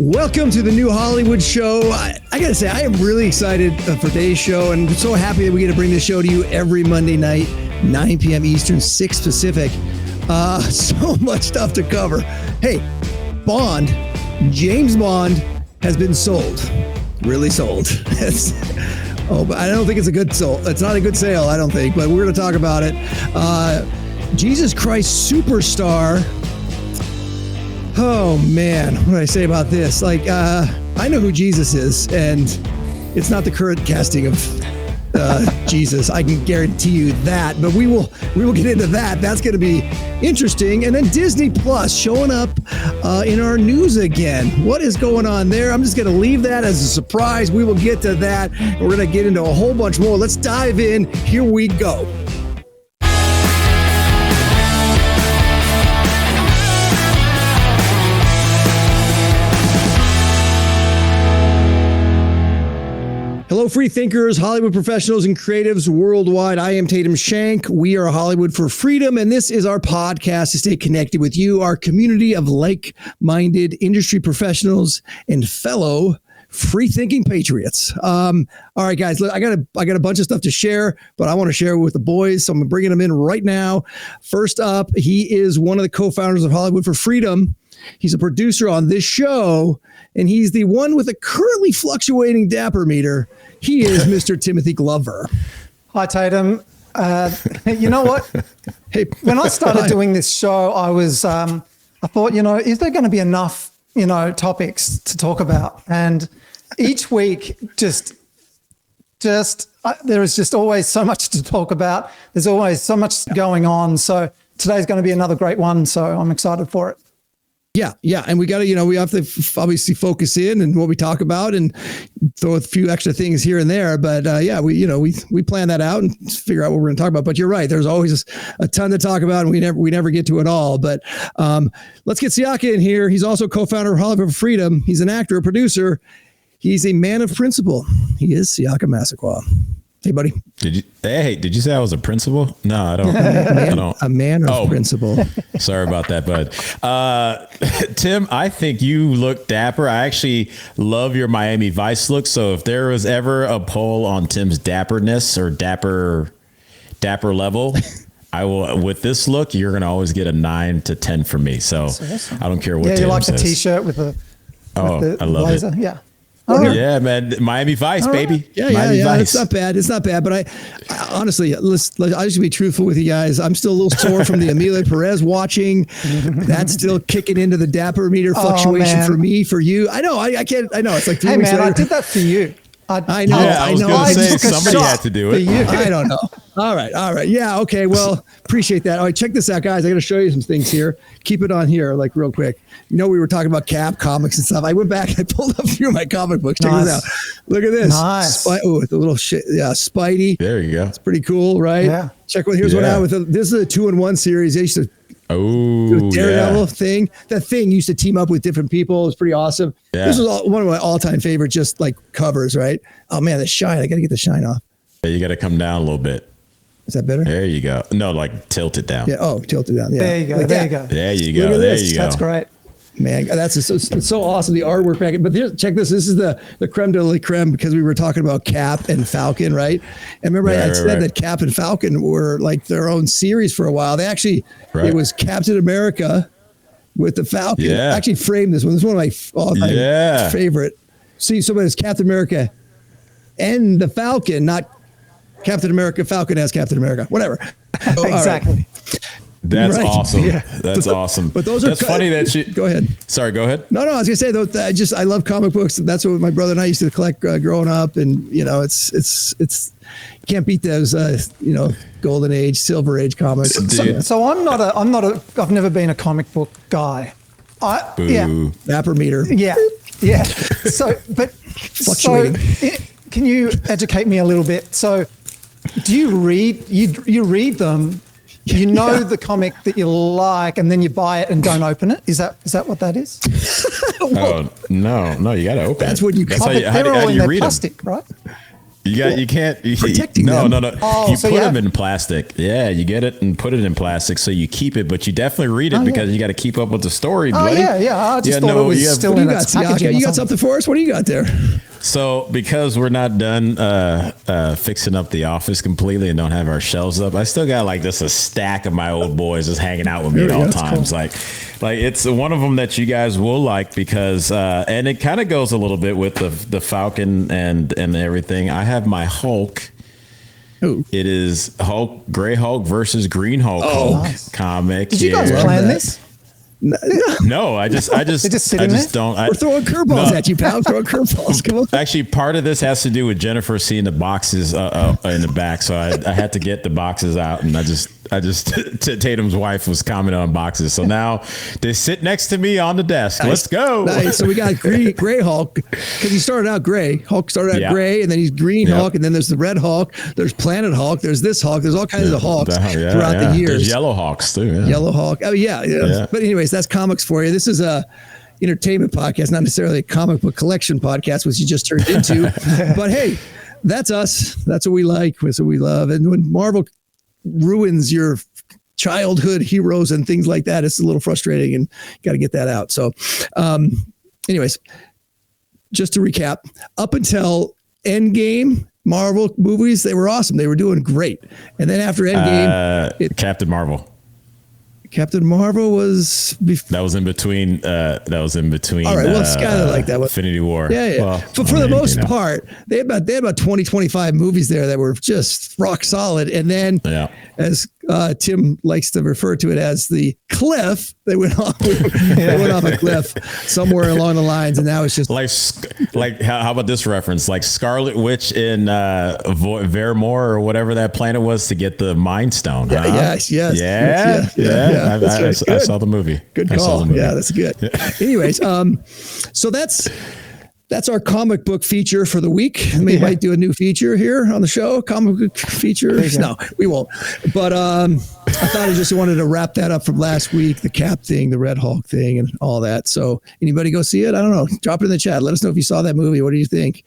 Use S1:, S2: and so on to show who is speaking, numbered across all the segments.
S1: Welcome to the New Hollywood Show. I got to say, I am really excited for today's show and so happy that we get to bring this show to you every Monday night, 9 p.m. Eastern, 6 Pacific. So much stuff to cover. Hey, Bond, James Bond has been sold. Really sold. But I don't think it's a good sale. It's not a good sale, I don't think, but we're going to talk about it. Jesus Christ Superstar. Oh man, what do I say about this? I know who Jesus is, and it's not the current casting of Jesus. I can guarantee you that, but we will get into that. That's going to be interesting. And then Disney Plus showing up in our news again. What is going on there? I'm just going to leave that as a surprise. We will get to that. We're going to get into a whole bunch more. Let's dive in. Here we go. Hello, free thinkers, Hollywood professionals, and creatives worldwide. I am Tatum Shank. We are Hollywood for Freedom, and this is our podcast to stay connected with you, our community of like-minded industry professionals and fellow free-thinking patriots. All right, guys, look, I got a bunch of stuff to share, but I want to share it with the boys, so I'm bringing them in right now. First up, he is one of the co-founders of Hollywood for Freedom. He's a producer on this show, and he's the one with a currently fluctuating Dapper meter. He is Mr. Timothy Glover.
S2: Hi, Tatum. You know what?
S1: Hey,
S2: when I started doing this show, I thought, is there going to be enough, topics to talk about? And each week, there is just always so much to talk about. There's always so much going on. So today's going to be another great one. So I'm excited for it.
S1: Yeah. And we got to, we have to obviously focus in and what we talk about and throw a few extra things here and there. But we plan that out and figure out what we're going to talk about. But you're right. There's always a ton to talk about and we never get to it all. But let's get Siaka in here. He's also co-founder of Hollywood for Freedom. He's an actor, a producer. He's a man of principle. He is Siaka Massaquoi. Hey, buddy.
S3: Did you say I was a principal? No, I don't.
S1: A man of principle.
S3: Sorry about that, bud. Tim, I think you look dapper. I actually love your Miami Vice look. So if there was ever a poll on Tim's dapperness or dapper level, I will. With this look, you're going to always get a 9 to 10 from me. So awesome. I don't care what Tim says.
S2: Yeah, you like the T-shirt with the
S3: I love
S2: blazer.
S3: It.
S2: Yeah.
S3: Oh, yeah, man. Miami Vice, baby.
S1: Yeah. Vice. It's not bad. But I honestly, I just be truthful with you guys. I'm still a little sore from the Amelia Perez watching. That's still kicking into the Dapper meter fluctuation for me, for you. I know. I can't. I know. It's like 3 weeks later.
S2: I did that for you.
S1: I know.
S3: I was going to say somebody had to do it.
S1: I don't know. All right. Yeah. Okay. Well, appreciate that. All right. Check this out, guys. I got to show you some things here. Keep it on here, real quick. We were talking about Cap comics and stuff. I went back and I pulled up a few of my comic books. Check this out. Look at this.
S2: Nice.
S1: The little shit. Yeah. Spidey.
S3: There you go.
S1: It's pretty cool, right?
S2: Yeah.
S1: Here's what I with this is a 2-in-1 series. They used to
S3: do
S1: a Daredevil thing. That thing used to team up with different people. It was pretty awesome. Yeah. This was one of my all-time favorite, just like covers, right? Oh man, the shine. I got to get the shine off.
S3: Yeah, you got to come down a little bit.
S1: Is that better?
S3: There you go. No, tilt it down.
S1: Yeah. Oh, tilt it down. Yeah.
S2: There you go.
S1: Like
S2: there you go.
S3: There you go. There you go.
S2: That's great.
S1: Man, it's so awesome, the artwork packet. But check this. This is the creme de la creme, because we were talking about Cap and Falcon, right? And remember, I said that Cap and Falcon were like their own series for a while. They actually, it was Captain America with the Falcon.
S3: Yeah.
S1: I actually framed this one. This is one of my all-time favorite. See, somebody has Captain America and the Falcon, not Captain America, Falcon as Captain America, whatever.
S2: Exactly.
S3: That's awesome. Yeah. That's awesome.
S1: But
S3: that's funny that you
S1: go ahead.
S3: Sorry, go ahead.
S1: No, I was gonna say though, I love comic books. That's what my brother and I used to collect growing up, and it's you can't beat those golden age, silver age comics.
S2: So I've never been a comic book guy.
S1: Dapper meter.
S2: Yeah. Fluctuating. Can you educate me a little bit? So do you read read them? The comic that you like, and then you buy it and don't open it. Is that what that is?
S3: No, you got to open it.
S1: That's what you.
S3: How do you read
S2: plastic,
S3: them?
S2: Right?
S3: You can't.
S1: Protecting
S3: no,
S1: them.
S3: no, no.
S2: Oh,
S3: you
S2: so
S3: put
S2: yeah.
S3: them in plastic. Yeah, you get it and put it in plastic, so you keep it. But you definitely read it because you got to keep up with the story,
S2: Oh
S3: buddy.
S2: yeah. I just thought it was still
S1: What do
S2: in
S1: you got,
S2: its packaging.
S1: Siaka? You got something for us? What do you got there?
S3: So because we're not done fixing up the office completely and don't have our shelves up, I still got like just a stack of my old boys just hanging out with me at all times. Cool. Like it's one of them that you guys will like because and it kind of goes a little bit with the Falcon and everything. I have my Hulk. Ooh. It is Gray Hulk versus Green Hulk
S2: Nice.
S3: comic.
S2: Did you guys plan this?
S3: No, I just don't.
S1: We're throwing curveballs at you, pal. Throwing curveballs. Come on.
S3: Actually, part of this has to do with Jennifer seeing the boxes in the back, so I had to get the boxes out, and I just Tatum's wife was commenting on boxes, so now they sit next to me on the desk. Nice. Let's go.
S1: Nice. So we got Gray Hulk because he started out gray. Hulk started out gray, and then he's Green Hulk, and then there's the Red Hulk. There's Planet Hulk. There's this Hulk. There's all kinds of Hulks throughout the years.
S3: There's Yellow Hawks too. Yeah.
S1: Yellow Hulk. Oh yeah. But anyways, that's comics for you. This is a entertainment podcast, not necessarily a comic book collection podcast, which you just turned into. But hey, that's us. That's what we like. That's what we love. And when Marvel ruins your childhood heroes and things like that, it's a little frustrating, and you got to get that out. So, anyways, just to recap, up until Endgame, Marvel movies, they were awesome. They were doing great. And then after Endgame,
S3: Captain Marvel
S1: was
S3: that was in between.
S1: All right, well, it's kind of like that.
S3: Infinity War.
S1: Yeah. Well, for the most part, they had about 20, 25 movies there that were just rock solid. And then, as Tim likes to refer to it as the cliff, they went off. They went off a cliff somewhere along the lines, and now it's just
S3: like how about this reference? Like Scarlet Witch in Vermore or whatever that planet was to get the Mind Stone. Huh?
S1: Yeah.
S3: I saw the movie.
S1: Good call. Yeah, that's good. Anyways, so that's our comic book feature for the week. We might do a new feature here on the show. Comic book features. No, we won't. But I thought I just wanted to wrap that up from last week, the Cap thing, the Red Hulk thing, and all that. So anybody go see it? I don't know. Drop it in the chat. Let us know if you saw that movie. What do you think?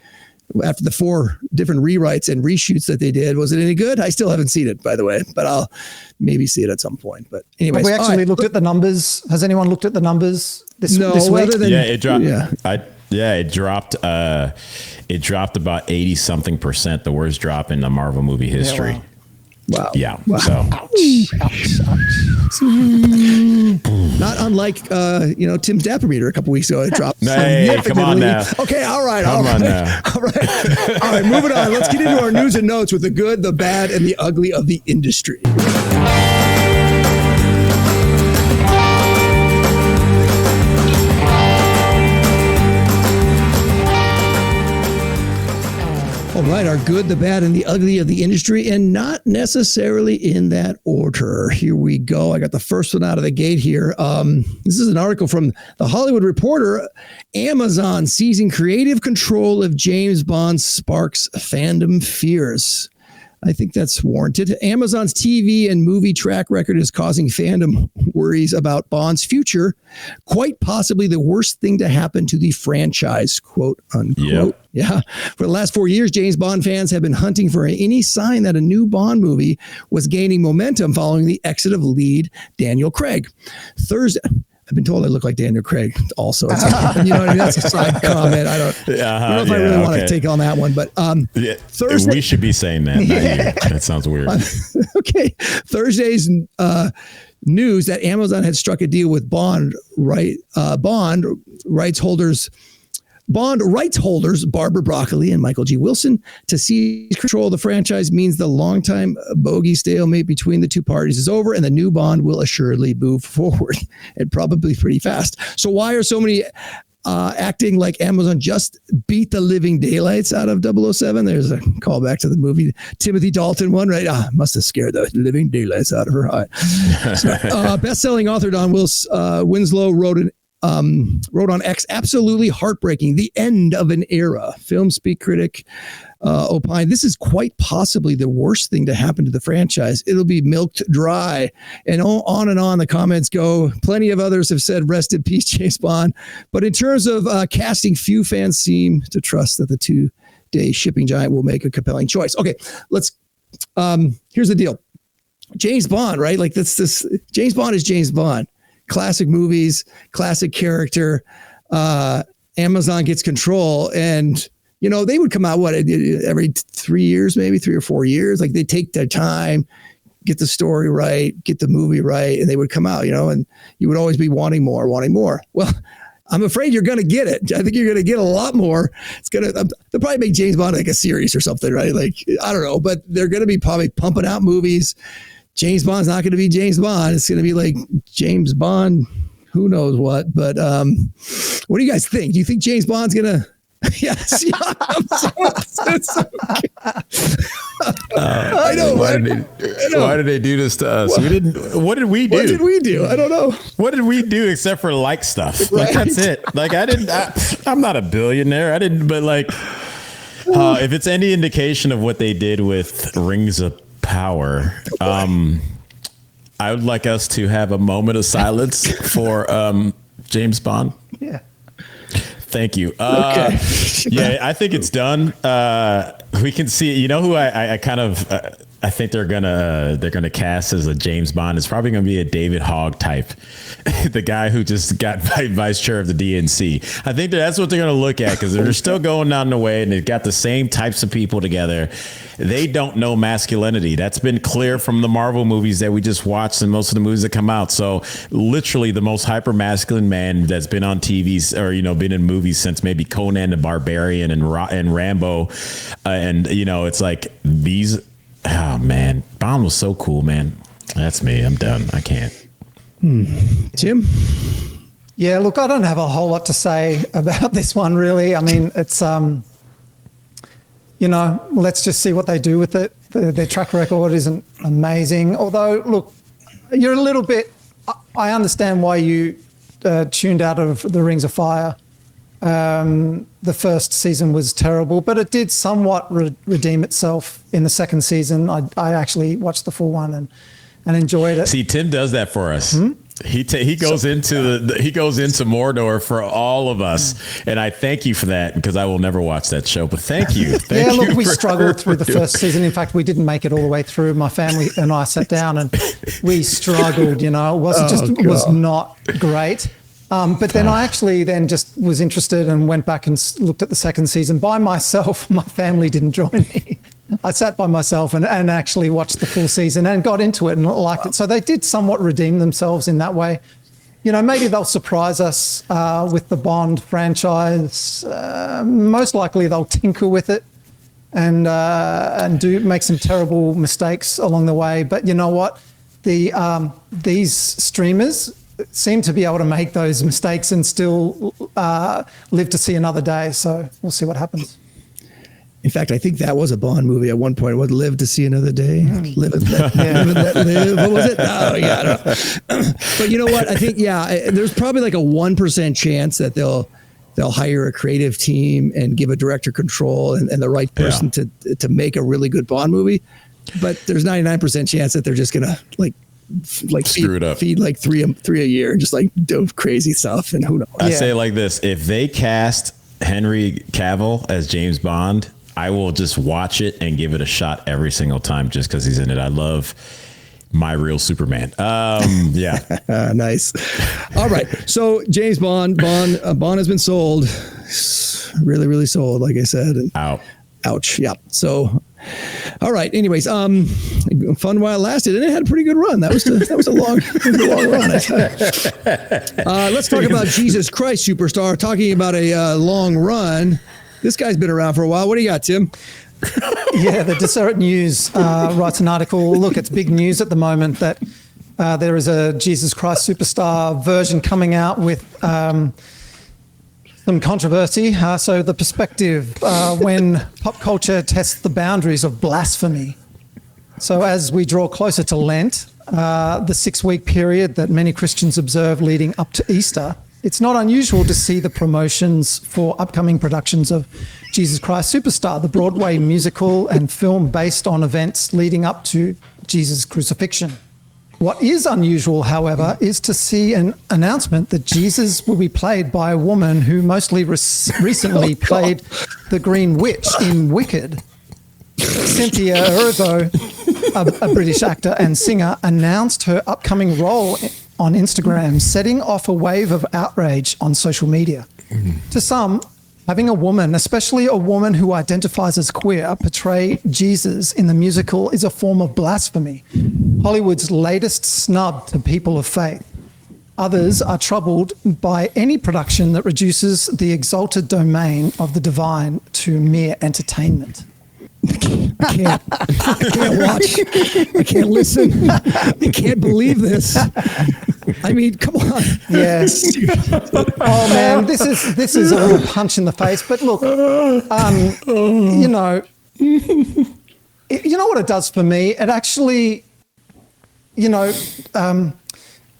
S1: After the 4 different rewrites and reshoots that they did, was it any good? I still haven't seen it, by the way, but I'll maybe see it at some point. But anyways,
S2: have we actually looked at the numbers? Has anyone looked at the numbers this week?
S3: It dropped. It dropped about 80-something%, the worst drop in the Marvel movie history.
S1: Wow.
S3: Yeah.
S1: Wow.
S3: So
S1: not unlike Tim's Dapper Meter a couple weeks ago. It dropped.
S3: Hey, come on now.
S1: Okay, all right.
S3: Come on now.
S1: All right, moving on. Let's get into our news and notes with the good, the bad, and the ugly of the industry. All right, our good, the bad, and the ugly of the industry, and not necessarily in that order. Here we go. I got the first one out of the gate here. This is an article from The Hollywood Reporter. Amazon seizing creative control of James Bond sparks fandom fears. I think that's warranted. Amazon's TV and movie track record is causing fandom worries about Bond's future. Quite possibly the worst thing to happen to the franchise, quote unquote. Yep. Yeah. For the last 4 years, James Bond fans have been hunting for any sign that a new Bond movie was gaining momentum following the exit of lead Daniel Craig. Thursday. I've been told I look like Daniel Craig also. It's like, you know what I mean? That's a side comment. I don't know if I really want to take on that one, but Thursday.
S3: We should be saying that. That sounds weird.
S1: Okay. Thursday's news that Amazon had struck a deal with Bond rights holders Barbara Broccoli and Michael G. Wilson to seize control of the franchise means the longtime bogey stalemate between the two parties is over, and the new Bond will assuredly move forward, and probably pretty fast. So why are so many acting like Amazon just beat the living daylights out of 007? There's a callback to the movie Timothy Dalton one, right? Must have scared the living daylights out of her. So, best-selling author Don Winslow wrote on X, absolutely heartbreaking, the end of an era. Film Speak critic opined, this is quite possibly the worst thing to happen to the franchise. It'll be milked dry. And on and on the comments go. Plenty of others have said, rest in peace, James Bond. But in terms of casting, few fans seem to trust that the two a shipping giant will make a compelling choice. Okay, here's the deal. James Bond, right? Like this James Bond is James Bond. Classic movies, classic character. Amazon gets control, and they would come out every 3 years, maybe 3 or 4 years. Like they take their time, get the story right, get the movie right, and they would come out, and you would always be wanting more. Well, I'm afraid you're going to get it. I think you're going to get a lot more. They'll probably make James Bond like a series or something, right? Like, I don't know, but they're going to be probably pumping out movies. James Bond's not going to be James Bond. It's going to be like James Bond, who knows what. But what do you guys think? Do you think James Bond's going to... Yes. I know.
S3: Why did they do this to us? What did we do?
S1: What did we do? I don't know.
S3: What did we do except for like stuff?
S1: Right.
S3: Like that's it. Like I'm not a billionaire. But if it's any indication of what they did with Rings of Power, I would like us to have a moment of silence for James Bond.
S2: Yeah.
S3: Thank you.
S1: Okay.
S3: Yeah, I think it's done. We can see, who I kind of, I think they're gonna cast as a James Bond. It's probably gonna be a David Hogg type, the guy who just got vice chair of the DNC. I think that's what they're gonna look at because they're still going down the way and they've got the same types of people together. They don't know masculinity. That's been clear from the Marvel movies that we just watched and most of the movies that come out. So literally the most hyper masculine man that's been on TVs or, been in movies since maybe Conan the Barbarian and Rambo. It's like these. Oh man, Bond was so cool, man. That's me. I'm done. I can't.
S1: Jim?
S2: Yeah, look, I don't have a whole lot to say about this one, really. I mean, it's, let's just see what they do with it. Their track record isn't amazing. Although, look, you're a little bit, I understand why you tuned out of the Rings of Fire. The first season was terrible, but it did somewhat redeem itself in the second season. I actually watched the full one and enjoyed it.
S3: See, Tim does that for us. He goes into Mordor for all of us, and I thank you for that because I will never watch that show. But thank you.
S2: Look, we struggled through the first season. In fact, we didn't make it all the way through. My family and I sat down and we struggled. It was not great. But then I actually just was interested and went back and looked at the second season by myself. My family didn't join me. I sat by myself and actually watched the full season and got into it and liked it. So they did somewhat redeem themselves in that way. Maybe they'll surprise us with the Bond franchise. Most likely they'll tinker with it and do make some terrible mistakes along the way. But you know what? These streamers seem to be able to make those mistakes and still live to see another day. So we'll see what happens.
S1: In fact, I think that was a Bond movie at one point. What, Live to See Another Day? Live and let live. What was it? Oh, yeah, I don't know. But you know what? I think, there's probably like a 1% chance that they'll hire a creative team and give a director control and the right person to make a really good Bond movie. But there's 99% chance that they're just going to
S3: screw it up,
S1: feed like three a year and just like do crazy stuff. And who knows?
S3: I say it like this. If they cast Henry Cavill as James Bond, I will just watch it and give it a shot every single time just because he's in it. I love My Real Superman. Nice. All right. So James Bond has been sold. Really, really sold, like I said. And ouch. Yeah. So, all right. Anyways, fun while it lasted, and it had a pretty good run. That was a long run. Let's talk about Jesus Christ Superstar. Talking about a long run. This guy's been around for a while. What do you got, Tim?
S2: Yeah, the Deseret News writes an article. Look, it's big news at the moment that there is a Jesus Christ Superstar version coming out with some controversy. So the perspective when pop culture tests the boundaries of blasphemy. So as we draw closer to Lent, the 6-week period that many Christians observe leading up to Easter, it's not unusual to see the promotions for upcoming productions of Jesus Christ Superstar, the Broadway musical and film based on events leading up to Jesus' crucifixion. What is unusual, however, is to see an announcement that Jesus will be played by a woman who mostly recently played the Green Witch in Wicked. CYNTHIA Erivo, a British actor and singer, announced her upcoming role on Instagram, setting off a wave of outrage on social media. To some, having a woman, especially a woman who identifies as queer, portray Jesus in the musical is a form of blasphemy, Hollywood's latest snub to people of faith. Others are troubled by any production that reduces the exalted domain of the divine to mere entertainment.
S1: I can't watch. I can't listen. I can't believe this. I mean, come on.
S2: Yes. Oh man, this is a real punch in the face. But look, you know what it does for me. It actually,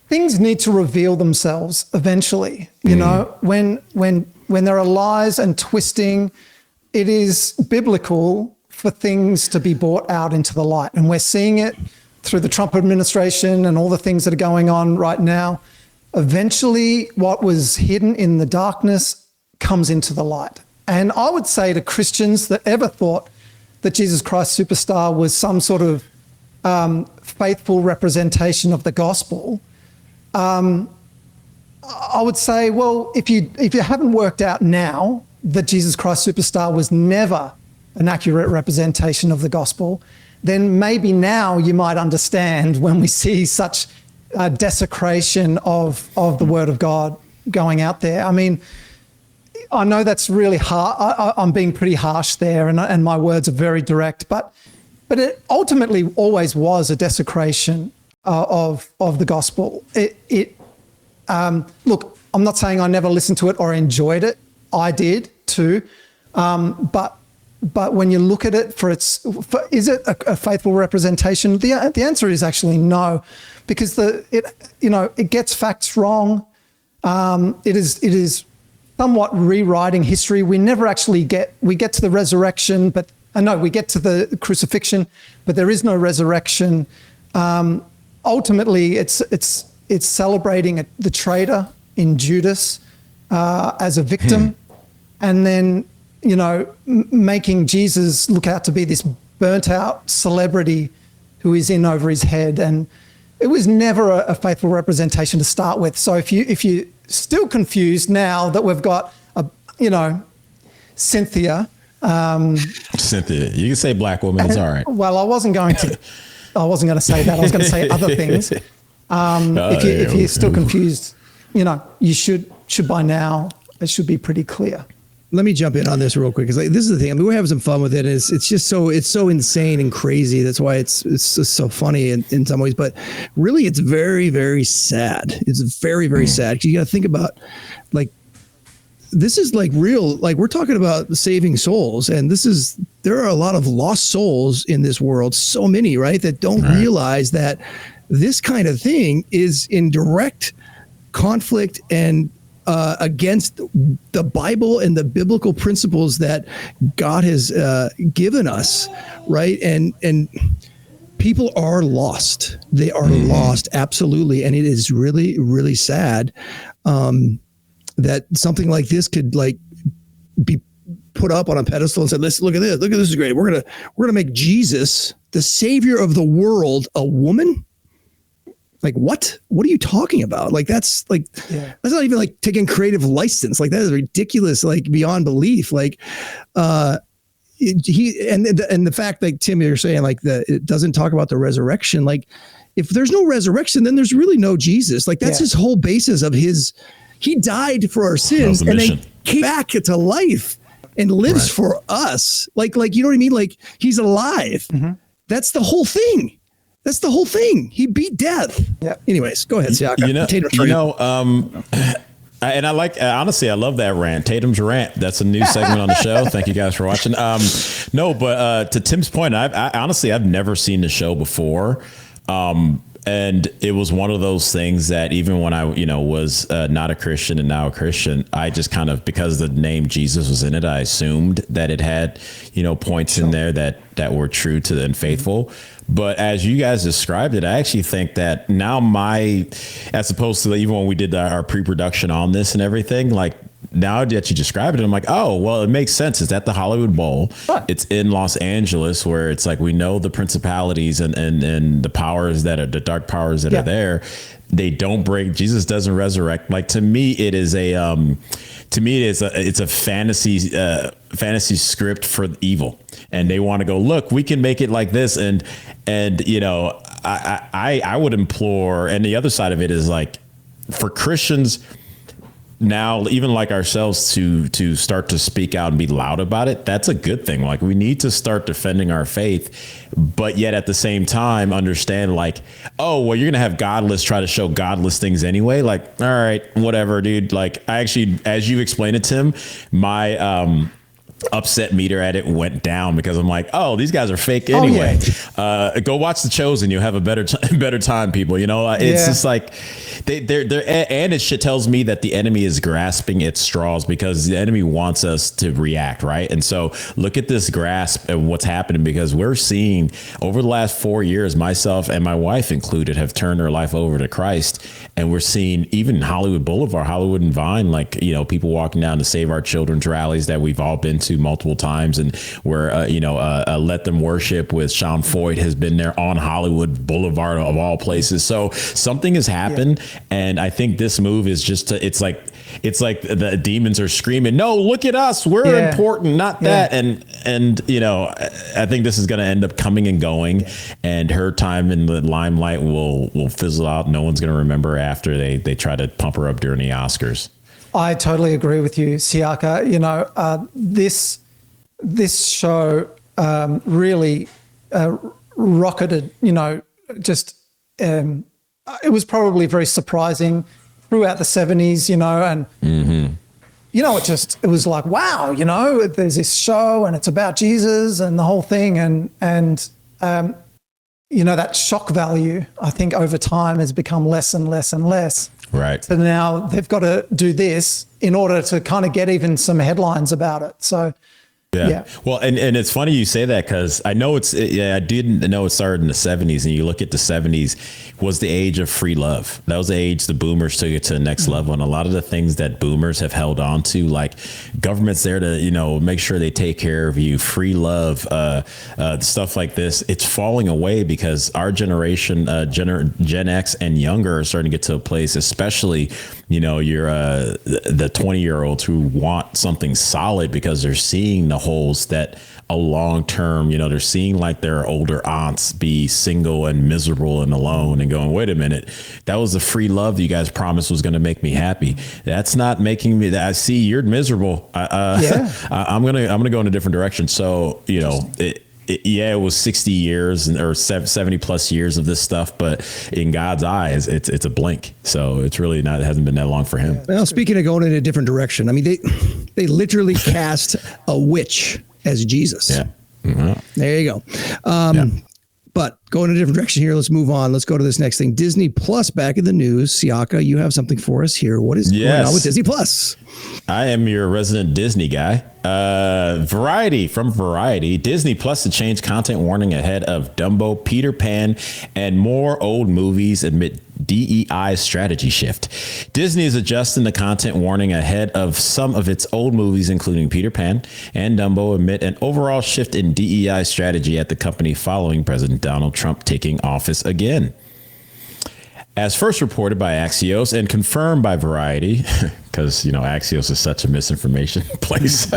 S2: things need to reveal themselves eventually. You know, when there are lies and twisting, it is biblical for things to be brought out into the light. And we're seeing it through the Trump administration and all the things that are going on right now. Eventually, what was hidden in the darkness comes into the light. And I would say to Christians that ever thought that Jesus Christ Superstar was some sort of faithful representation of the gospel, I would say, well, if you haven't worked out now that Jesus Christ Superstar was never an accurate representation of the gospel, then maybe now you might understand when we see such desecration of the word of God going out there. I mean, I know that's really hard. I'm being pretty harsh there, and my words are very direct, but it ultimately always was a desecration of the gospel. Look, I'm not saying I never listened to it or enjoyed it. I did too, but when you look at it is it a faithful representation? The answer is actually no, because it gets facts wrong. It is somewhat rewriting history. We never actually get to the resurrection, but we get to the crucifixion, but there is no resurrection. Ultimately, it's celebrating the traitor in Judas as a victim, and then making Jesus look out to be this burnt out celebrity who is in over his head. And it was never a faithful representation to start with. So if you're still confused now that we've got Cynthia.
S3: Cynthia, you can say black woman, it's all right.
S2: Well, I wasn't going to say that. I was going to say other things. If you're still confused, you should by now, it should be pretty clear.
S1: Let me jump in on this real quick, because this is the thing. I mean, we're having some fun with it. It's so insane and crazy. That's why it's just so funny in some ways. But really, it's very, very sad. It's very, very sad, because you got to think about, like, this is like real. Like, we're talking about saving souls, and there are a lot of lost souls in this world. So many, right, that don't realize that this kind of thing is in direct conflict and against the Bible and the biblical principles that God has given us, right? And people are lost. They are lost, absolutely. And it is really, really sad that something like this could be put up on a pedestal and said, "Let's look at this. Look at this is great. We're gonna make Jesus, the Savior of the world, a woman." Like, what are you talking about? Like, that's not even like taking creative license. Like, that is ridiculous, like beyond belief. Like, and the fact, like Tim, you're saying, like, it doesn't talk about the resurrection. Like, if there's no resurrection, then there's really no Jesus. Like, that's his whole basis of he died for our sins and then came back to life and lives for us. Like, you know what I mean? Like, he's alive. Mm-hmm. That's the whole thing. That's the whole thing. He beat death. Yeah. Anyways, go ahead, Siaka.
S3: And I like, honestly, I love that rant. Tatum's rant. That's a new segment on the show. Thank you guys for watching. But to Tim's point, I honestly, I've never seen the show before. And it was one of those things that even when I, was not a Christian and now a Christian, I just kind of, because the name Jesus was in it, I assumed that it had, points in there that were true to and faithful. But as you guys described it, I actually think that now as opposed to even when we did our pre-production on this and everything, like now that you describe it, I'm like, oh, well, it makes sense. It's at the Hollywood Bowl. Right. It's in Los Angeles, where it's like we know the principalities and the powers that are the dark powers that are there. They don't break. Jesus doesn't resurrect. Like, to me, it is it's a fantasy script for evil, and they want to go, look, we can make it like this, and I would implore, and the other side of it is like for Christians now, even like ourselves, to start to speak out and be loud about it. That's a good thing. Like, we need to start defending our faith, but yet at the same time understand, like, oh, well, you're going to have godless try to show godless things anyway. Like, all right, whatever, dude. Like, I actually, as you explained it, Tim, my, upset meter at it went down, because I'm like, oh, these guys are fake anyway. Go watch The Chosen. You'll have a better time, people. It's just like they're and it shit tells me that the enemy is grasping its straws, because the enemy wants us to react, right? And so look at this grasp of what's happening, because we're seeing over the last 4 years, myself and my wife included have turned our life over to Christ, and we're seeing even Hollywood Boulevard, Hollywood and Vine, like, people walking down to Save Our Children's rallies that we've all been to multiple times, and where Let Them Worship with Sean Foyt has been there on Hollywood Boulevard of all places. So something has happened, and I think this move is just it's like the demons are screaming, no, look at us, we're important, not that. And I think this is going to end up coming and going, and her time in the limelight will fizzle out. No one's going to remember after they try to pump her up during the Oscars.
S2: I totally agree with you, Siaka. This show really rocketed, it was probably very surprising throughout the 70s, and, it was like, wow, there's this show and it's about Jesus and the whole thing. And that shock value, I think over time has become less and less and less.
S3: Right.
S2: So now they've got to do this in order to kind of get even some headlines about it. So, yeah.
S3: Well, and it's funny you say that, because I know I didn't know it started in the 70s, and you look at the 70s was the age of free love. That was the age the boomers took it to the next level. And a lot of the things that boomers have held on to, like government's there to, make sure they take care of you, free love, stuff like this, it's falling away, because our generation, Gen X and younger, are starting to get to a place, especially, you're the 20-year-olds who want something solid, because they're seeing the holes that a long term, they're seeing like their older aunts be single and miserable and alone, and going, wait a minute, that was the free love you guys promised was going to make me happy. That's not making me. I see you're miserable. I'm gonna go in a different direction. So it was 60 years or 70 plus years of this stuff, but in God's eyes, it's a blink. So it's really not. It hasn't been that long for him.
S1: Well, speaking of going in a different direction, I mean, they literally cast a witch as Jesus.
S3: Yeah. Mm-hmm.
S1: There you go. But going in a different direction here, let's move on. Let's go to this next thing. Disney Plus back in the news. Siaka, you have something for us here. What is going on with Disney Plus?
S3: I am your resident Disney guy. Variety. Disney Plus to change content warning ahead of Dumbo, Peter Pan, and more old movies amid DEI strategy shift. Disney is adjusting the content warning ahead of some of its old movies, including Peter Pan and Dumbo, amid an overall shift in DEI strategy at the company following President Donald Trump taking office again. As first reported by Axios and confirmed by Variety, because, Axios is such a misinformation place,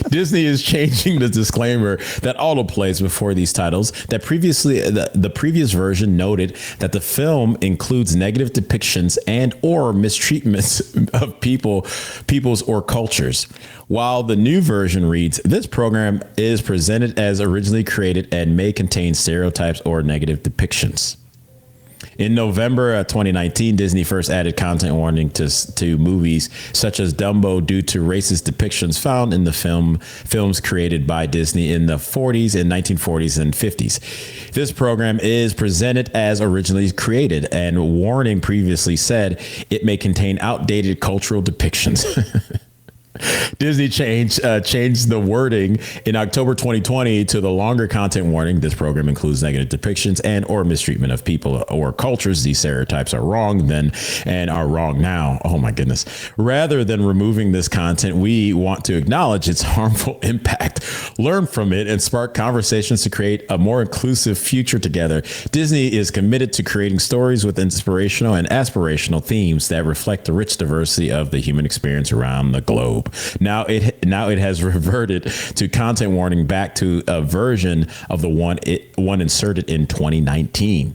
S3: Disney is changing the disclaimer that autoplays before these titles. That previously, the previous version noted that the film includes negative depictions and or mistreatments of peoples or cultures. While the new version reads, this program is presented as originally created and may contain stereotypes or negative depictions. In November 2019, Disney first added content warning to movies such as Dumbo due to racist depictions found in the films created by Disney in the 40s and 1940s and 50s. This program is presented as originally created, and warning previously said it may contain outdated cultural depictions. Disney changed the wording in October 2020 to the longer content warning. This program includes negative depictions and or mistreatment of people or cultures. These stereotypes are wrong then and are wrong now. Oh my goodness. Rather than removing this content, we want to acknowledge its harmful impact, learn from it, and spark conversations to create a more inclusive future together. Disney is committed to creating stories with inspirational and aspirational themes that reflect the rich diversity of the human experience around the globe. Now it has reverted to content warning back to a version of the one inserted in 2019.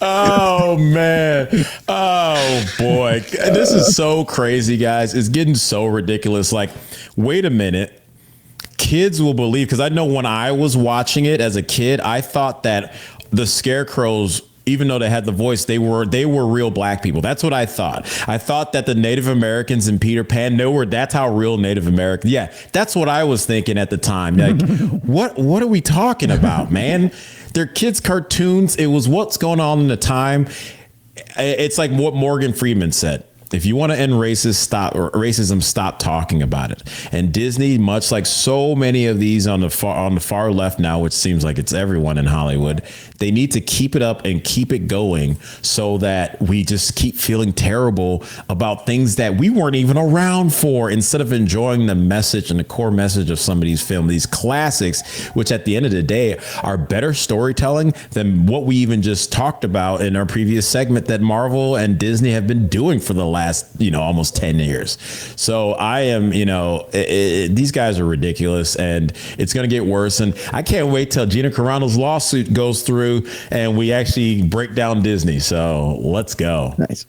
S3: Oh man. Oh boy. This is so crazy, guys. It's getting so ridiculous. Like, wait a minute. Kids will believe, because I know when I was watching it as a kid, I thought that the scarecrows, even though they had the voice, they were real black people. That's what I thought. I thought that the Native Americans in Peter Pan, that's how real Native Americans. Yeah, that's what I was thinking at the time. Like, what are we talking about, man? They're kids' cartoons. It was what's going on in the time. It's like what Morgan Freeman said. If you want to end racism, stop talking about it. And Disney, much like so many of these on the far left now, which seems like it's everyone in Hollywood, they need to keep it up and keep it going so that we just keep feeling terrible about things that we weren't even around for, instead of enjoying the message and the core message of some of these films, these classics, which at the end of the day are better storytelling than what we even just talked about in our previous segment that Marvel and Disney have been doing for the last, almost 10 years. So I am, these guys are ridiculous, and it's going to get worse. And I can't wait till Gina Carano's lawsuit goes through and we actually break down Disney. So let's go.
S1: Nice.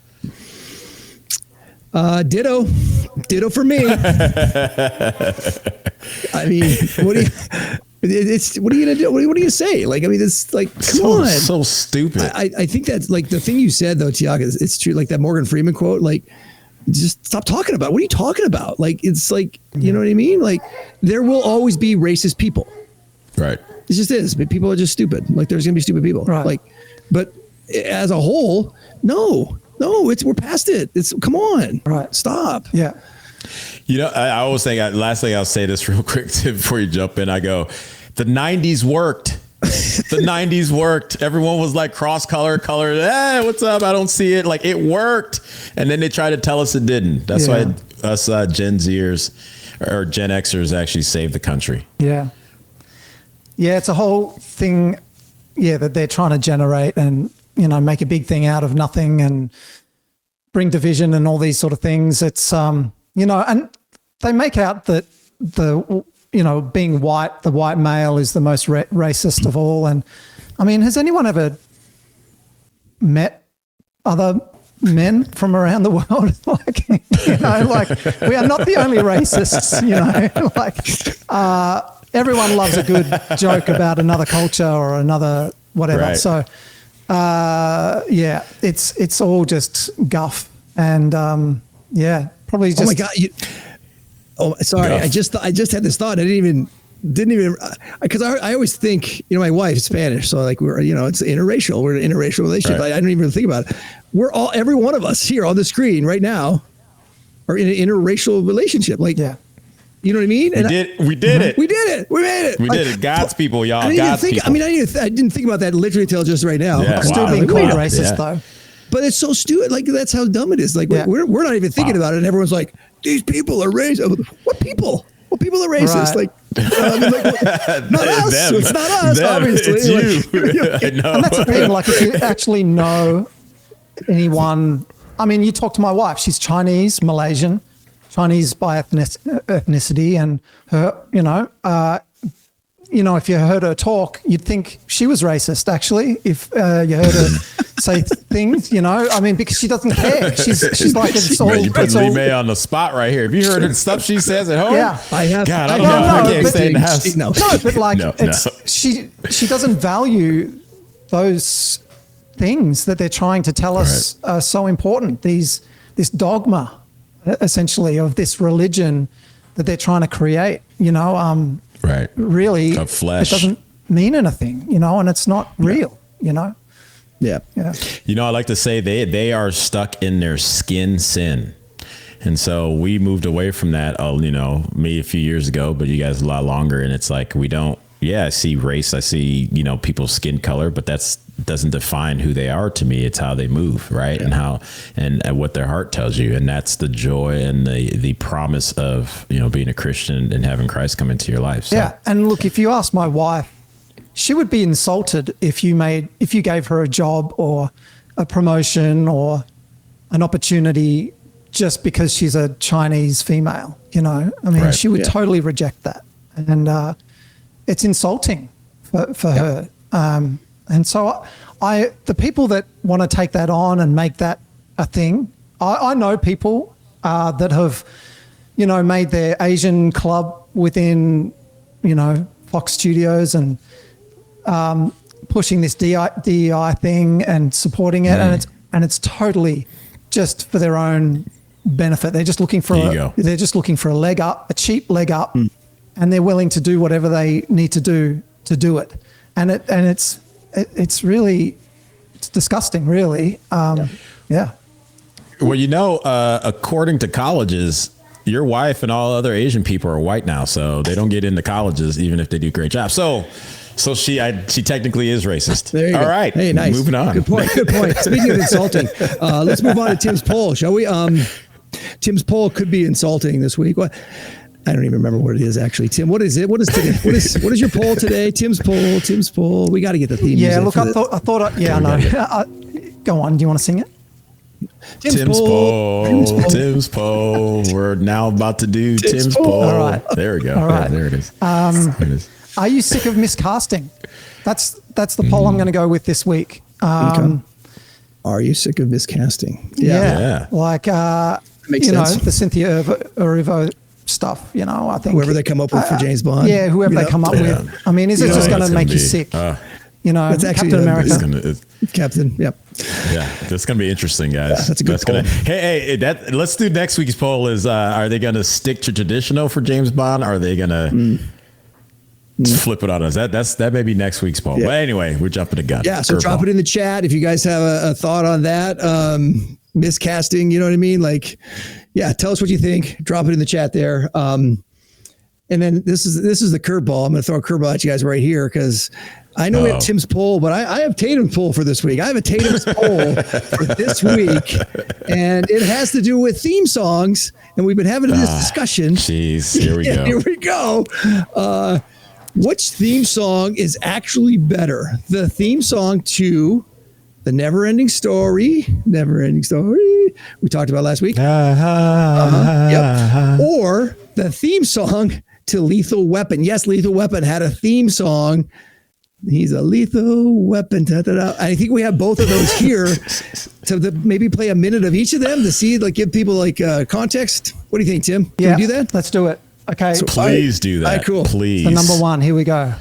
S1: Ditto for me. I mean, what are you gonna do? What are you gonna say? Like, I mean, it's like, come on.
S3: So stupid.
S1: I think that's like the thing you said though, Tiago, it's true. Like that Morgan Freeman quote, like, just stop talking about it. What are you talking about? Like, it's like, you know what I mean? Like, there will always be racist people.
S3: Right.
S1: It just is. But people are just stupid. Like, there's gonna be stupid people.
S2: Right.
S1: Like, but as a whole, no, we're past it. Come on.
S2: Right.
S1: Stop.
S2: Yeah.
S3: I always think, last thing I'll say this real quick before you jump in. I go, the 90s worked. The 90s worked. Everyone was like colored. Hey, what's up? I don't see it. Like, it worked. And then they tried to tell us it didn't. That's why us Gen Zers or Gen Xers actually saved the country.
S2: Yeah. Yeah, it's a whole thing, that they're trying to generate and, make a big thing out of nothing and bring division and all these sort of things. It's, and they make out that being white, the white male is the most racist of all. And I mean, has anyone ever met other men from around the world? We are not the only racists, everyone loves a good joke about another culture or another whatever. Right. So, it's all just guff and, probably just.
S1: Oh my God. Sorry. Guff. I just had this thought. I didn't even, because I always think, my wife is Spanish. So like it's interracial. We're in an interracial relationship. Right. I don't even think about it. Every one of us here on the screen right now are in an interracial relationship. Like, you know what I mean?
S3: We did it. We made it.
S1: We did it.
S3: God's people, y'all.
S1: I didn't think about that literally until just right now.
S2: Yeah. Still being called racist though.
S1: But it's so stupid. Like, that's how dumb it is. Like, we're not even thinking about it. And everyone's like, these people are racist. What people? What people are racist? Right. Not us. Them. It's not us, obviously.
S3: It's you. I know.
S2: And that's the thing. Like, if you actually know anyone, I mean, you talk to my wife. She's Chinese, Malaysian, Chinese by ethnicity, and her, if you heard her talk, you'd think she was racist, actually, if you heard her say things, I mean, because she doesn't care. She's like, it's all...
S3: You put Lee May on the spot right here. Have you heard the stuff she says at home?
S2: Yeah.
S1: I have.
S3: God, I don't know. I can't stay in the house.
S2: No, but like, she doesn't value those things that they're trying to tell us are so important. This dogma, essentially, of this religion that they're trying to create,
S3: Right.
S2: Really,
S3: of flesh.
S2: It doesn't mean anything, and it's not real,
S1: Yeah.
S2: Yeah.
S3: I like to say they are stuck in their skin sin. And so we moved away from that, me a few years ago, but you guys a lot longer. And it's like, I see race, I see, people's skin color, but doesn't define who they are to me. It's how they move, right? Yeah. And what their heart tells you. And that's the joy and the promise of, being a Christian and having Christ come into your life. So.
S2: Yeah. And look, if you ask my wife, she would be insulted if you gave her a job or a promotion or an opportunity just because she's a Chinese female, I mean, she would totally reject that. And it's insulting for her. And so the people that want to take that on and make that a thing, I know people that have, made their Asian club within, Fox Studios and pushing this DEI thing and supporting it. And it's totally just for their own benefit. They're just looking for a leg up, a cheap leg up, and they're willing to do whatever they need to do it. And it's really disgusting, really. Yeah.
S3: Well, according to colleges, your wife and all other Asian people are white now, so they don't get into colleges even if they do a great job. So she technically is racist.
S1: There you
S3: all
S1: go.
S3: right.
S1: Hey, nice.
S3: Moving on.
S1: Good point. Speaking of insulting, let's move on to Tim's poll, shall we? Tim's poll could be insulting this week. What? I don't even remember what it is actually. Tim, what is it? What is today? What is your poll today? Tim's poll. We got to get the theme.
S2: Yeah, look, I thought. I know. Go on. Do you want to sing it?
S3: Tim's poll. We're now about to do Tim's poll.
S2: All right.
S3: There we go.
S2: All right.
S3: There it is.
S2: Are you sick of miscasting? That's the poll I'm going to go with this week.
S1: Okay. Are you sick of miscasting?
S2: Yeah. Like,
S1: makes sense.
S2: the CYNTHIA ERIVO stuff, I think.
S1: Whoever they come up with for James Bond.
S2: Yeah, whoever they come up with. I mean, is it just going to make you sick?
S1: That's actually
S2: Captain America.
S1: Captain, yep.
S3: Yeah, that's going to be interesting, guys.
S1: Yeah, that's a good poll.
S3: Hey, let's do next week's poll is, are they going to stick to traditional for James Bond? Or are they going to flip it on us? That may be next week's poll. Yeah. But anyway, we're jumping the gun.
S1: Yeah, so drop it in the chat if you guys have a thought on that. Miscasting, you know what I mean? Like, yeah, tell us what you think. Drop it in the chat there. And then this is the curveball. I'm going to throw a curveball at you guys right here because I know we have Tim's poll, but I have Tatum's poll for this week. I have a Tatum's poll for this week, and it has to do with theme songs. And we've been having this discussion.
S3: Jeez, here we go.
S1: Here we go. Which theme song is actually better? The theme song to The Never-Ending Story. We talked about last week. Yep. Or the theme song to Lethal Weapon. Yes, Lethal Weapon had a theme song. He's a lethal weapon. I think we have both of those here to maybe play a minute of each of them to see, give people context. What do you think, Tim? Can we do that?
S2: Let's do it. Okay.
S3: So please do that.
S1: All right, cool.
S3: Please.
S2: The number one. Here we go.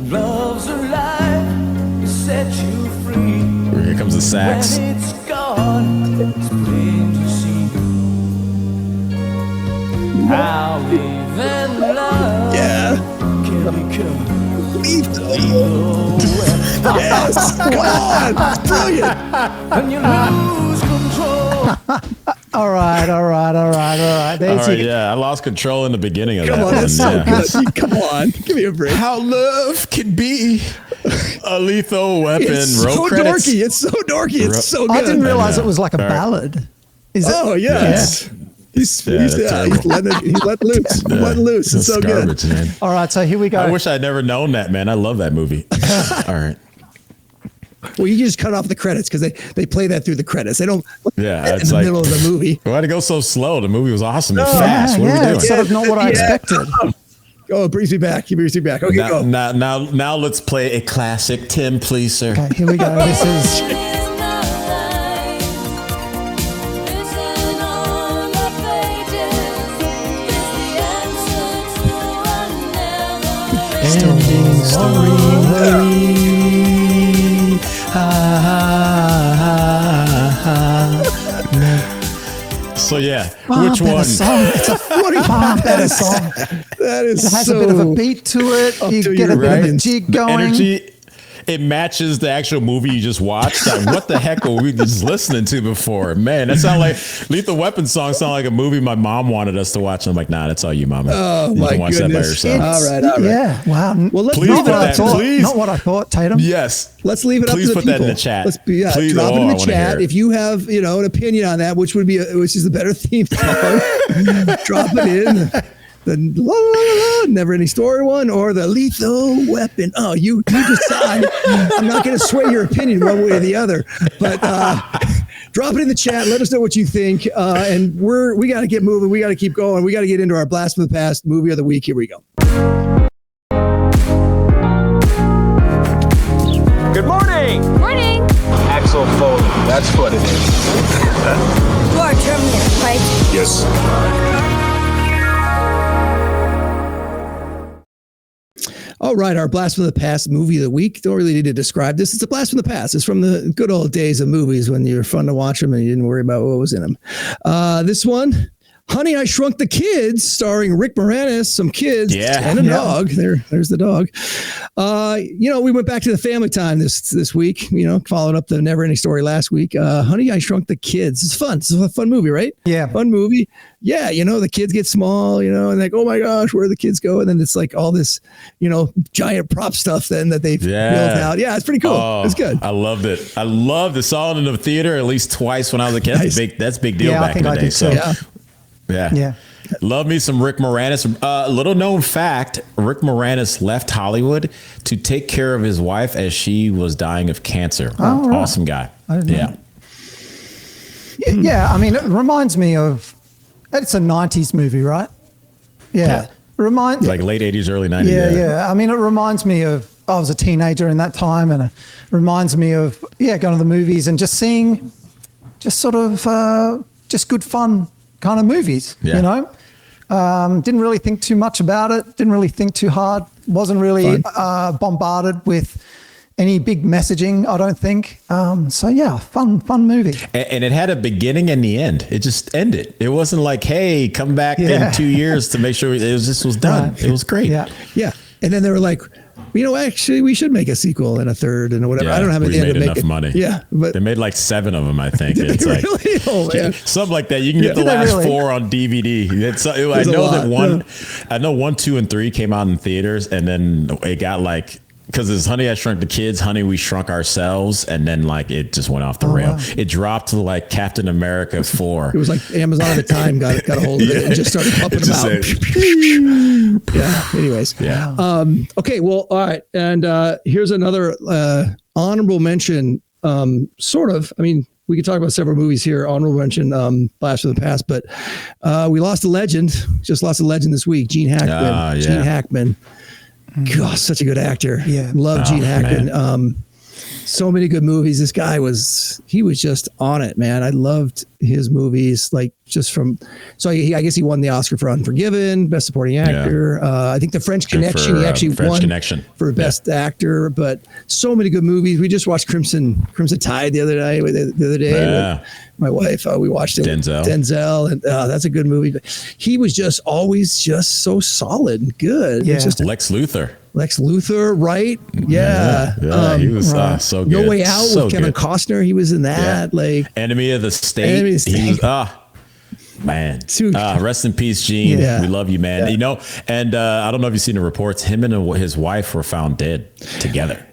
S4: Love's alive, set you free.
S3: Here comes the sax.
S4: When it's gone, it's plain to see how even love can become.
S1: Yes, come on, brilliant.
S4: And you lose control.
S2: All right.
S3: I lost control in the beginning of
S1: Come
S3: that.
S1: on, that's so good. Come on, give me a break.
S3: How love can be a lethal weapon.
S1: It's so
S3: credits.
S1: dorky. It's so dorky. It's so good.
S2: I didn't realize it was like a ballad. Is it?
S1: Oh yes. He's letting loose. Letting loose. It's so garbage, good.
S3: Man.
S2: All right, so here we go.
S3: I wish I'd never known that, man. I love that movie. All right.
S1: Well, you just cut off the credits because they play that through the credits. They don't in the middle of the movie.
S3: Why'd it go so slow? The movie was awesome and fast. What are we doing?
S2: It's sort of not what I expected.
S1: Oh, it brings me back. He brings me back. Okay, go.
S3: Now let's play a classic. Tim, please, sir.
S2: Okay, here we go. This is
S3: Ending story. So yeah, which one?
S2: Song. It's a far better song.
S1: That is
S2: It has
S1: so
S2: a bit of a beat to it. You
S1: to
S2: get a
S1: your
S2: bit of a
S1: right.
S2: jig
S3: The
S2: going.
S3: energy. It matches the actual movie you just watched. Like, what the heck were we just listening to before? Man, that sound like Lethal Weapon song. Sound like a movie my mom wanted us to watch. And I'm like, nah, that's all you, mama.
S1: Oh,
S3: you
S1: my
S3: can watch that by
S1: goodness.
S3: yourself.
S1: All right.
S2: Yeah, wow.
S1: Well, let's
S3: Please
S1: leave
S3: put
S1: it up.
S3: that- please.
S2: Not what I thought, Tatum.
S3: Yes.
S1: Let's leave it up
S3: Please
S1: to the
S3: put that
S1: people.
S3: in the chat.
S1: Let's
S3: Please.
S1: drop it
S3: Oh,
S1: in
S3: I
S1: the
S3: wanna
S1: chat
S3: hear it.
S1: if you have an opinion on that, which is the better theme song. Drop it in. The la, la, la, la, Never Ending Story one or the Lethal Weapon. Oh, you decide. I'm not going to sway your opinion one way or the other, but drop it in the chat. Let us know what you think. And we got to get moving. We got to keep going. We got to get into our Blast from the Past movie of the week. Here we go.
S5: Good morning!
S6: Morning.
S5: Axel Foley, that's what it is.
S6: You are Terminator, right?
S5: Yes.
S1: All right, our Blast from the Past movie of the week. Don't really need to describe this. It's a blast from the past. It's from the good old days of movies when you were fun to watch them and you didn't worry about what was in them. This one, Honey, I Shrunk the Kids, starring Rick Moranis, some kids, and a dog. There's the dog. We went back to the family time this week, following up the Never Ending Story last week. Honey, I Shrunk the Kids. It's fun. It's a fun movie, right?
S2: Yeah.
S1: Fun movie. Yeah, the kids get small, and like, oh my gosh, where do the kids go? And then it's like all this, giant prop stuff then that they've built out. Yeah, it's pretty cool.
S3: Oh,
S1: it's good.
S3: I loved it. I loved it. Saw it in the theater at least twice when I was a kid.
S1: Nice.
S3: That's a big deal back in the day. So
S1: Yeah.
S3: Love me some Rick Moranis. Little known fact, Rick Moranis left Hollywood to take care of his wife as she was dying of cancer.
S2: Oh, right.
S3: Awesome guy.
S2: I didn't know. Yeah, I mean, it reminds me of, it's a 90s movie, right? Yeah.
S3: Like late 80s, early 90s.
S2: Yeah. I mean, it reminds me of, I was a teenager in that time, and it reminds me of, going to the movies and just seeing just sort of just good fun kind of movies, Didn't really think too much about it. Didn't really think too hard. Wasn't really bombarded with any big messaging, I don't think. Fun movie.
S3: And it had a beginning and the end. It just ended. It wasn't like, hey, come back in 2 years to make sure this was done. Right. It was great.
S1: Yeah. And then they were like, actually, we should make a sequel and a third and whatever.
S3: Yeah,
S1: I don't have any
S3: made
S1: to make
S3: enough money.
S1: Yeah, but
S3: they made like 7 of them, I think. It's like
S1: really? Oh, man.
S3: Something like that. You can get the last 4 on DVD. I know that 1, 2, and 3 came out in theaters, and then it got like, because it's Honey, I Shrunk the Kids, Honey, We Shrunk Ourselves, and then like it just went off the rail. Wow. It dropped to like Captain America 4.
S1: It was like Amazon at the time got a hold of it and just started pumping them out. Anyways.
S3: Yeah.
S1: Okay. Well, all right. And here's another honorable mention. Sort of. I mean, we could talk about several movies here. Honorable mention, Blast from the Past, but we lost a legend. Just lost a legend this week. Gene Hackman. Gene Hackman. Gosh, such a good actor. Yeah. Love Gene Hackman. So many good movies. This guy he was just on it, man. I loved his movies, like just from, I guess he won the Oscar for Unforgiven, Best Supporting Actor. I think The French Connection, he actually won for Best Actor, but so many good movies. We just watched Crimson Tide the other day with my wife. We watched it. Denzel. And that's a good movie. But he was just always just so solid and good.
S3: Yeah. Just Lex Luthor,
S1: right? Yeah.
S3: He was so good.
S1: No Way Out with Kevin Costner. He was in that. Like
S3: Enemy of the State. He was, man. Rest in peace, Gene. We love you, man. And I don't know if you've seen the reports. Him and his wife were found dead together.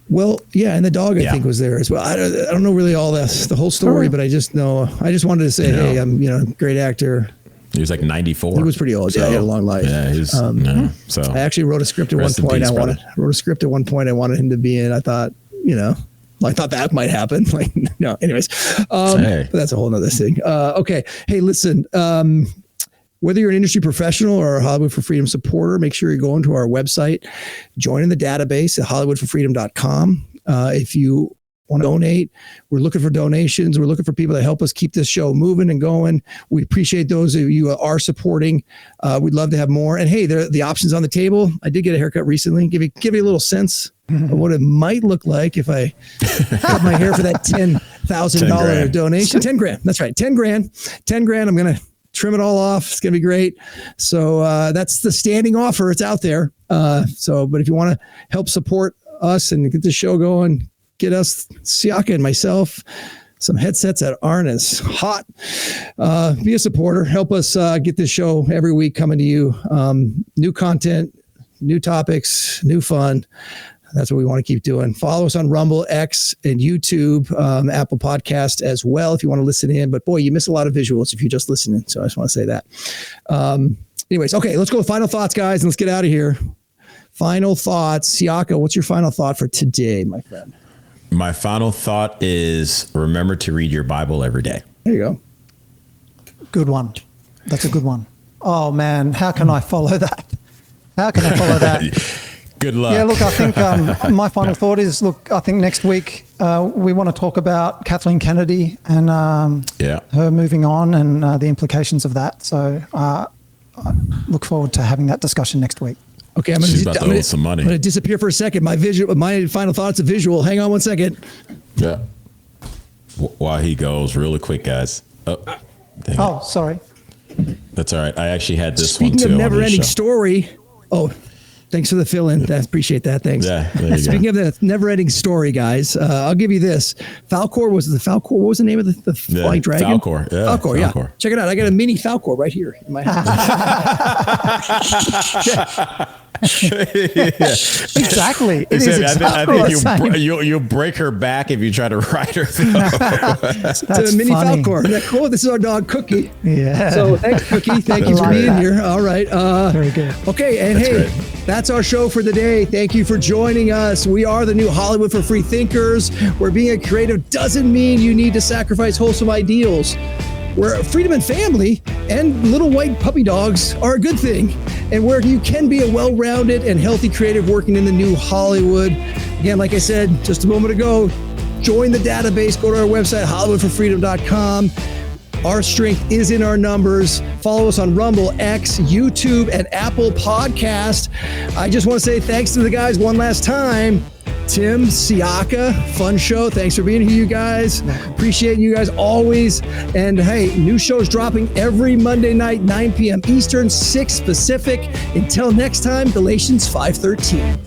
S1: Well, and the dog I think was there as well. I don't know really all the whole story, but I just wanted to say, hey, I'm great actor.
S3: He was like 94.
S1: He was pretty old. So, he had a long life.
S3: Yeah, he was. So
S1: I actually wrote a script at one point. I wanted him to be in. I thought, I thought that might happen. Like, no. Anyways, but that's a whole nother thing. Okay. Hey, listen. Whether you're an industry professional or a Hollywood for Freedom supporter, make sure you go into our website, join in the database at hollywoodforfreedom.com. If you want to donate, we're looking for donations. We're looking for people to help us keep this show moving and going. We appreciate those of you who are supporting. We'd love to have more. And hey, the options on the table. I did get a haircut recently. Give you a little sense of what it might look like if I cut my hair for that $10,000 donation. 10 grand. That's right. 10 grand. 10 grand. I'm going to trim it all off. It's going to be great. So that's the standing offer. It's out there. But if you want to help support us and get the show going, get us, Siaka and myself, some headsets that aren't as hot. Be a supporter. Help us get this show every week coming to you. New content, new topics, new fun. That's what we want to keep doing. Follow us on Rumble, X, and YouTube, Apple Podcast as well if you want to listen in. But boy, you miss a lot of visuals if you're just listening. So I just want to say that. Anyways, okay, let's go with final thoughts, guys, and let's get out of here. Final thoughts. Siaka, what's your final thought for today, my friend?
S3: My final thought is remember to read your Bible every day.
S1: There you go.
S2: Good one. That's a good one. Oh, man. How can I follow that? How can I follow that?
S3: Good luck.
S2: Yeah, look, I think my final thought is, look, I think next week we want to talk about Kathleen Kennedy and her moving on and the implications of that. So I look forward to having that discussion next week.
S1: Okay, I'm going to disappear for a second. My final thought's a visual. Hang on one second.
S3: Yeah. While he goes, really quick, guys.
S2: Oh, sorry.
S3: That's all right. I actually had this
S1: Speaking
S3: one too.
S1: Speaking of never-ending story. Oh, thanks for the fill-in. I appreciate that. Thanks.
S3: Yeah.
S1: Speaking of the never-ending story, guys, I'll give you this. Falcor was What was the name of the flying dragon?
S3: Falcor. Yeah.
S1: Falcor. Yeah. Check it out. I got a mini Falcor right here in my house.
S2: Exactly. It is exactly
S3: I think you'll break her back if you try to ride her.
S2: That's
S1: a mini
S2: funny.
S1: Falcor. Isn't that cool? This is our dog Cookie.
S2: Yeah.
S1: So thanks, Cookie. Thank you for being here. All right.
S2: Very good.
S1: Okay, and that's our show for the day. Thank you for joining us. We are the new Hollywood for Free Thinkers, where being a creative doesn't mean you need to sacrifice wholesome ideals. Where freedom and family and little white puppy dogs are a good thing, and where you can be a well-rounded and healthy creative working in the new Hollywood. Again, like I said just a moment ago, join the database, go to our website, hollywoodforfreedom.com. Our strength is in our numbers. Follow us on Rumble, X, YouTube, and Apple Podcast. I just want to say thanks to the guys one last time. Tim, Siaka, fun show. Thanks for being here, you guys. Appreciate you guys always. And hey, new shows dropping every Monday night, 9 p.m. Eastern, 6 Pacific. Until next time, Galatians 5:13.